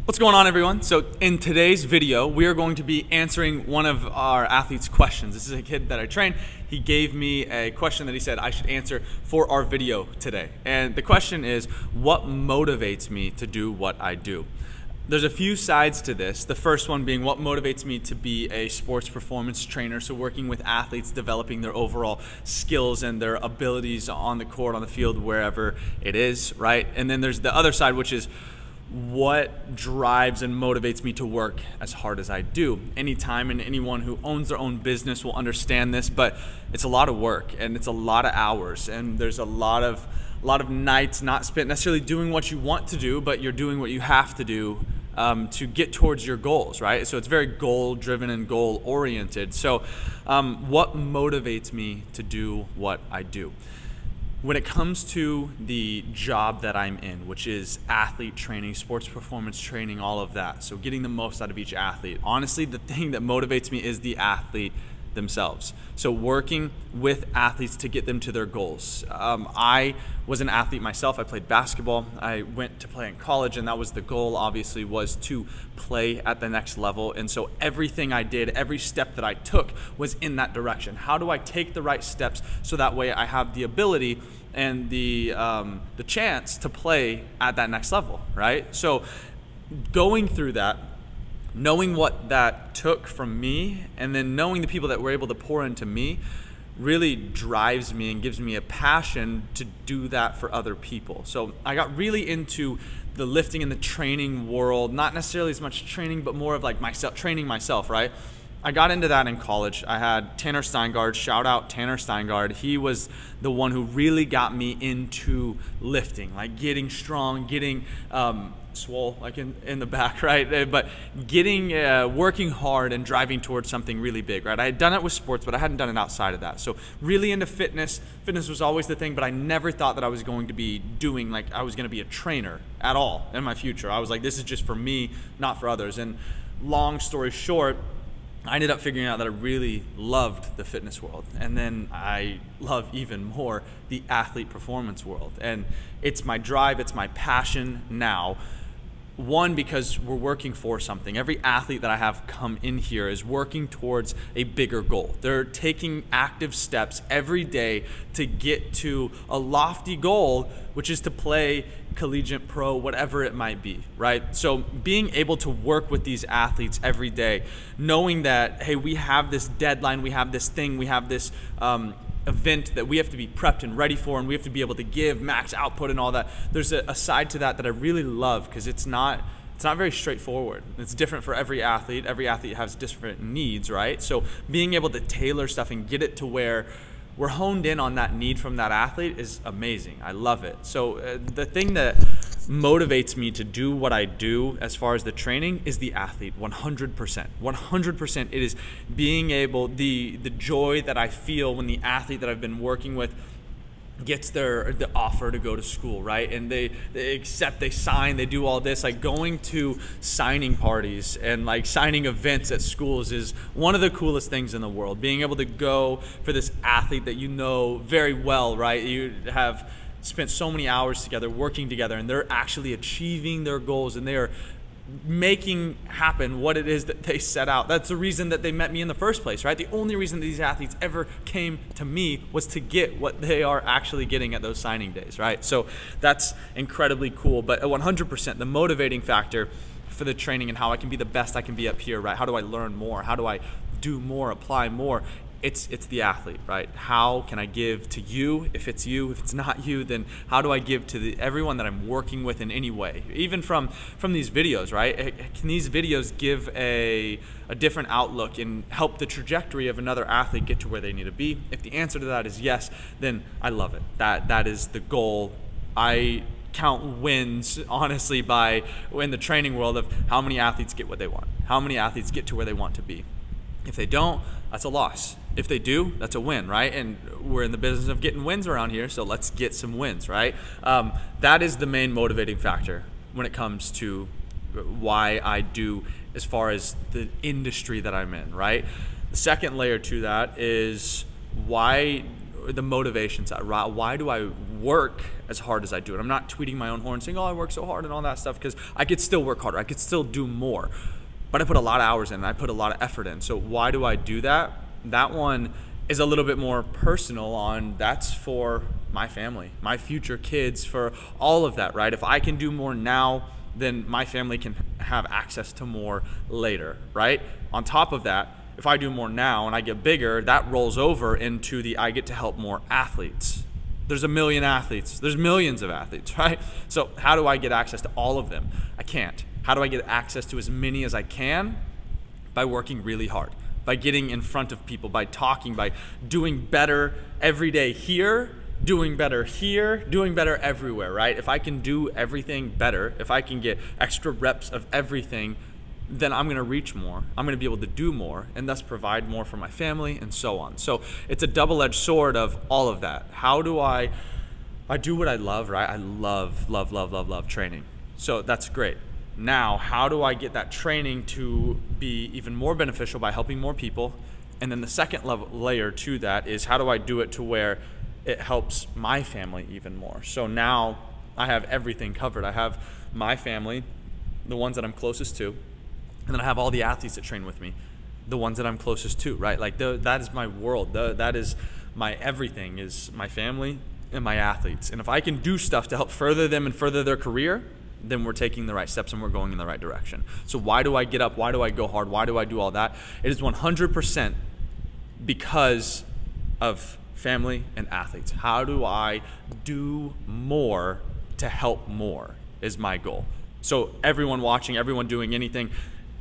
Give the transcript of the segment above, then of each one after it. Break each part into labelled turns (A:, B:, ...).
A: What's going on, everyone? So in today's video, we are going to be answering one of our athletes' questions. This is a kid that I train. He gave me a question that he said I should answer for our video today. And the question is, what motivates me to do what I do? There's a few sides to this. The first one being what motivates me to be a sports performance trainer, so working with athletes, developing their overall skills and their abilities on the court, on the field, wherever it is, right? And then there's the other side, which is what drives and motivates me to work as hard as I do. Anytime, and anyone who owns their own business will understand this, but it's a lot of work and it's a lot of hours, and there's a lot of nights not spent necessarily doing what you want to do, but you're doing what you have to do to get towards your goals, right? So it's very goal driven and goal oriented. So what motivates me to do what I do? When it comes to the job that I'm in, which is athlete training, sports performance training, all of that, so getting the most out of each athlete, honestly, the thing that motivates me is the athlete themselves. So working with athletes to get them to their goals. I was an athlete myself. I played basketball. I went to play in college, and that was the goal, obviously, was to play at the next level. And so everything I did, every step that I took was in that direction. How do I take the right steps so that way I have the ability and the chance to play at that next level, right? So going through that, knowing what that took from me, and then knowing the people that were able to pour into me really drives me and gives me a passion to do that for other people. So I got really into the lifting and the training world, not necessarily as much training, but more of like myself, training myself, right? I got into that in college. I had Tanner Steingard, shout out Tanner Steingard. He was the one who really got me into lifting, like getting strong, getting swole, like in the back, right? But getting, working hard and driving towards something really big, right? I had done it with sports, but I hadn't done it outside of that. So really into fitness. Fitness was always the thing, but I never thought that I was going to be doing, like I was going to be a trainer at all in my future. I was like, this is just for me, not for others. And long story short, I ended up figuring out that I really loved the fitness world, and then I love even more the athlete performance world. And it's my drive, it's my passion now. One, because we're working for something. Every athlete that I have come in here is working towards a bigger goal. They're taking active steps every day to get to a lofty goal, which is to play collegiate, pro, whatever it might be, right? So being able to work with these athletes every day, knowing that, hey, we have this deadline, we have this thing, we have this event that we have to be prepped and ready for, and we have to be able to give max output and all that. There's a side to that that I really love, because it's not very straightforward. It's different for every athlete. Every athlete has different needs, right? So being able to tailor stuff and get it to where we're honed in on that need from that athlete is amazing. I love it. So the thing that motivates me to do what I do as far as the training is the athlete. 100%. 100%. It is being able, the joy that I feel when the athlete that I've been working with gets the offer to go to school, right? And they accept, they sign, they do all this. Like going to signing parties and like signing events at schools is one of the coolest things in the world. Being able to go for this athlete that you know very well, right? You have spent so many hours together, working together, and they're actually achieving their goals, and they are making happen what it is that they set out. That's the reason that they met me in the first place, right? The only reason that these athletes ever came to me was to get what they are actually getting at those signing days, right? So that's incredibly cool. But 100%, the motivating factor for the training and how I can be the best I can be up here, right? How do I learn more? How do I do more, apply more? It's the athlete, right? How can I give to you? If it's you, if it's not you, then how do I give to everyone that I'm working with in any way? Even from these videos, right? Can these videos give a different outlook and help the trajectory of another athlete get to where they need to be? If the answer to that is yes, then I love it. That is the goal. I count wins, honestly, in the training world of how many athletes get what they want, how many athletes get to where they want to be. If they don't, that's a loss. If they do, that's a win, right? And we're in the business of getting wins around here, so let's get some wins, right? That is the main motivating factor when it comes to why I do as far as the industry that I'm in, right? The second layer to that is why the motivation side. Why do I work as hard as I do? And I'm not tweeting my own horn saying, oh, I work so hard and all that stuff, because I could still work harder. I could still do more. But I put a lot of hours in and I put a lot of effort in. So why do I do that? That one is a little bit more personal on that's for my family, my future kids, for all of that, right? If I can do more now, then my family can have access to more later, right? On top of that, if I do more now and I get bigger, that rolls over into the I get to help more athletes. There's a million athletes. There's millions of athletes, right? So how do I get access to all of them? I can't. How do I get access to as many as I can? By working really hard, by getting in front of people, by talking, by doing better every day here, doing better here, doing better everywhere, right? If I can do everything better, if I can get extra reps of everything, then I'm going to reach more. I'm going to be able to do more and thus provide more for my family and so on. So it's a double-edged sword of all of that. How do I do what I love, right? I love training. So that's great. Now, how do I get that training to be even more beneficial by helping more people? And then the second layer to that is how do I do it to where it helps my family even more? So now I have everything covered. I have my family, the ones that I'm closest to, and then I have all the athletes that train with me, the ones that I'm closest to, right? Like that is my world. That is my everything, is my family and my athletes. And if I can do stuff to help further them and further their career, then we're taking the right steps and we're going in the right direction. So why do I get up? Why do I go hard? Why do I do all that? It is 100% because of family and athletes. How do I do more to help more is my goal. So everyone watching, everyone doing anything,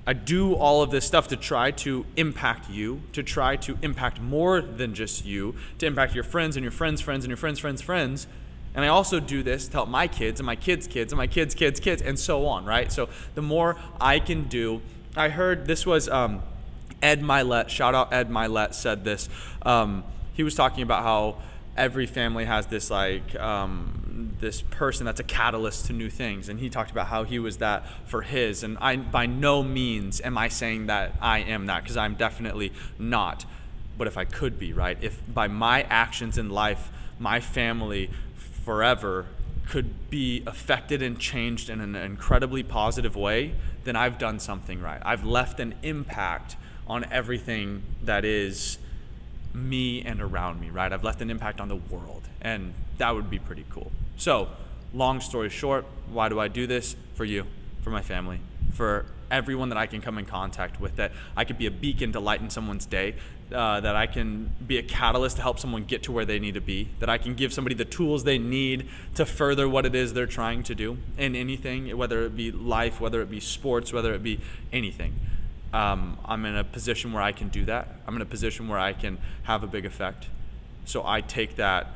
A: I do all of this stuff to try to impact you, to try to impact more than just you, to impact your friends and your friends' friends and your friends' friends. And I also do this to help my kids and my kids' kids and my kids' kids' kids and so on, right? So the more I can do, I heard this was Ed Milet, shout out Ed Milet, said this. He was talking about how every family has this this person that's a catalyst to new things, and he talked about how he was that for his. And I by no means am I saying that I am that, because I'm definitely not. But if I could be, right? If by my actions in life, my family forever could be affected and changed in an incredibly positive way, then I've done something right. I've left an impact on everything that is me and around me, right? I've left an impact on the world, and that would be pretty cool. So, long story short, why do I do this? For you, for my family, for everyone that I can come in contact with, that I could be a beacon to lighten someone's day, that I can be a catalyst to help someone get to where they need to be, that I can give somebody the tools they need to further what it is they're trying to do in anything, whether it be life, whether it be sports, whether it be anything. I'm in a position where I can do that. I'm in a position where I can have a big effect. So I take that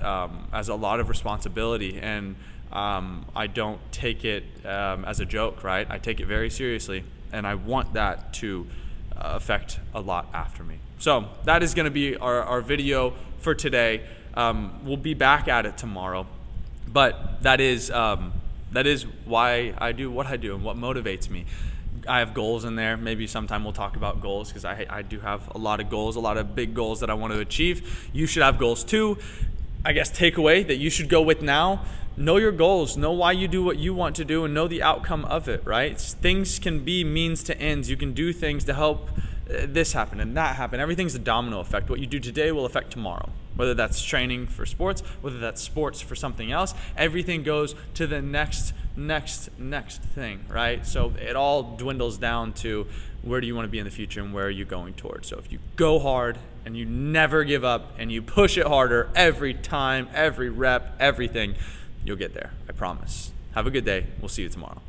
A: as a lot of responsibility, and I don't take it as a joke, right? I take it very seriously, and I want that to affect a lot after me. So that is going to be our video for today. We'll be back at it tomorrow, but that is why I do what I do and what motivates me. I have goals in there. Maybe sometime we'll talk about goals, because I do have a lot of goals, a lot of big goals that I want to achieve. You should have goals too. I guess takeaway that you should go with now: know your goals, know why you do what you want to do, and know the outcome of it, right? Things can be means to ends. You can do things to help this happen and that happen. Everything's a domino effect. What you do today will affect tomorrow. Whether that's training for sports, whether that's sports for something else, everything goes to the next thing, right? So it all dwindles down to where do you want to be in the future and where are you going towards. So if you go hard and you never give up and you push it harder every time, every rep, everything, you'll get there. I promise. Have a good day. We'll see you tomorrow.